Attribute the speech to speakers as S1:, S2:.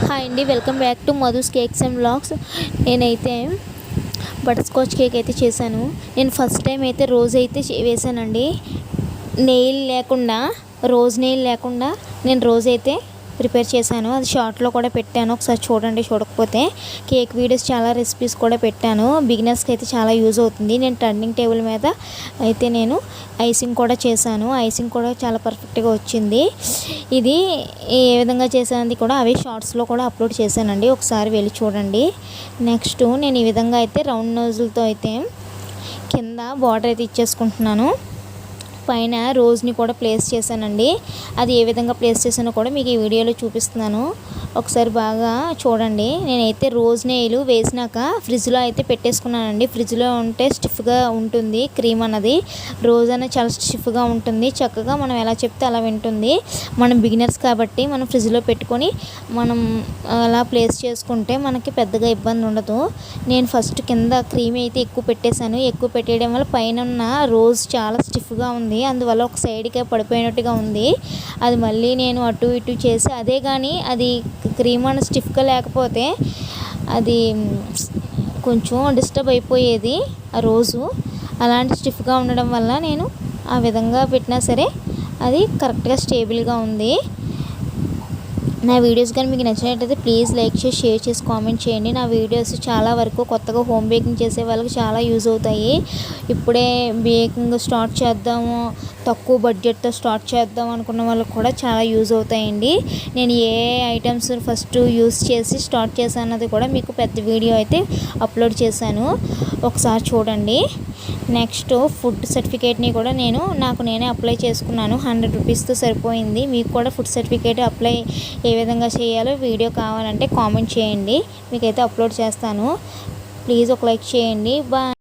S1: Hi అండి, welcome back to Madhu's cakes and vlogs. నేనైతే butter scotch cake అయితే చేశాను. నేను ఫస్ట్ టైం అయితే రోజ్ అయితే వేసానండి. నెయిల్ లేకుండా, రోజ్ నెయిల్ లేకుండా నేను రోజ్ అయితే ప్రిపేర్ చేశాను. అది షార్ట్లో కూడా పెట్టాను, ఒకసారి చూడండి చూడకపోతే. కేక్ వీడియోస్ చాలా రెసిపీస్ కూడా పెట్టాను. బిగినర్స్కి అయితే చాలా యూజ్ అవుతుంది. నేను టర్నింగ్ టేబుల్ మీద అయితే నేను ఐసింగ్ కూడా చేశాను. ఐసింగ్ కూడా చాలా పర్ఫెక్ట్గా వచ్చింది. ఇది ఏ విధంగా చేశానది కూడా అవే షార్ట్స్లో కూడా అప్లోడ్ చేశానండి, ఒకసారి వెళ్ళి చూడండి. నెక్స్ట్ నేను ఈ విధంగా అయితే రౌండ్ నోజులతో అయితే కింద బార్డర్ అయితే ఇచ్చేసుకుంటున్నాను. పైన రోజ్ని కూడా ప్లేస్ చేశానండి. అది ఏ విధంగా ప్లేస్ చేశానో కూడా మీకు ఈ వీడియోలో చూపిస్తున్నాను, ఒకసారి బాగా చూడండి. నేనైతే రోజ్ నెయిల్ వేసినాక ఫ్రిడ్జ్లో అయితే పెట్టేసుకున్నానండి. ఫ్రిడ్జ్లో ఉంటే స్టిఫ్గా ఉంటుంది క్రీమ్ అన్నది. రోజ్ అనేది చాలా స్టిఫ్గా ఉంటుంది, చక్కగా మనం ఎలా చెప్తే అలా వింటుంది. మనం బిగినర్స్ కాబట్టి మనం ఫ్రిడ్జ్లో పెట్టుకొని మనం అలా ప్లేస్ చేసుకుంటే మనకి పెద్దగా ఇబ్బంది ఉండదు. నేను ఫస్ట్ కింద క్రీమ్ అయితే ఎక్కువ పెట్టేశాను. ఎక్కువ పెట్టేయడం వల్ల పైన ఉన్న రోజ్ చాలా స్టిఫ్గా ఉంది, అందువల్ల ఒక సైడ్కే పడిపోయినట్టుగా ఉంది. అది మళ్ళీ నేను అటు ఇటు చేసి, అదే కానీ అది క్రీమ్ అని స్టిఫ్గా లేకపోతే అది కొంచెం డిస్టర్బ్ అయిపోయేది ఆ రోజు. అలాంటి స్టిఫ్గా ఉండడం వల్ల నేను ఆ విధంగా పెట్టినా సరే అది కరెక్ట్గా స్టేబుల్గా ఉంది. నా వీడియోస్ కానీ మీకు నచ్చినట్లయితే ప్లీజ్ లైక్ చేసి, షేర్ చేసి, కామెంట్ చేయండి. నా వీడియోస్ చాలా వరకు కొత్తగా హోమ్ బేకింగ్ చేసే వాళ్ళకి చాలా యూజ్ అవుతాయి. ఇప్పుడే బేకింగ్ స్టార్ట్ చేద్దాము, తక్కువ బడ్జెట్తో స్టార్ట్ చేద్దాం అనుకున్న వాళ్ళకి కూడా చాలా యూజ్ అవుతాయండి. నేను ఏ ఐటమ్స్ ఫస్ట్ యూజ్ చేసి స్టార్ట్ చేశాను అన్నది కూడా మీకు పెద్ద వీడియో అయితే అప్లోడ్ చేశాను, ఒకసారి చూడండి. నెక్స్ట్ ఫుడ్ సర్టిఫికేట్ని కూడా నాకు నేనే అప్లై చేసుకున్నాను. 100 రూపీస్తో సరిపోయింది. మీకు కూడా ఫుడ్ సర్టిఫికేట్ అప్లై ఏ విధంగా చేయాలో వీడియో కావాలంటే కామెంట్ చేయండి, మీకైతే అప్లోడ్ చేస్తాను. ప్లీజ్ ఒక లైక్ చేయండి. బాయ్.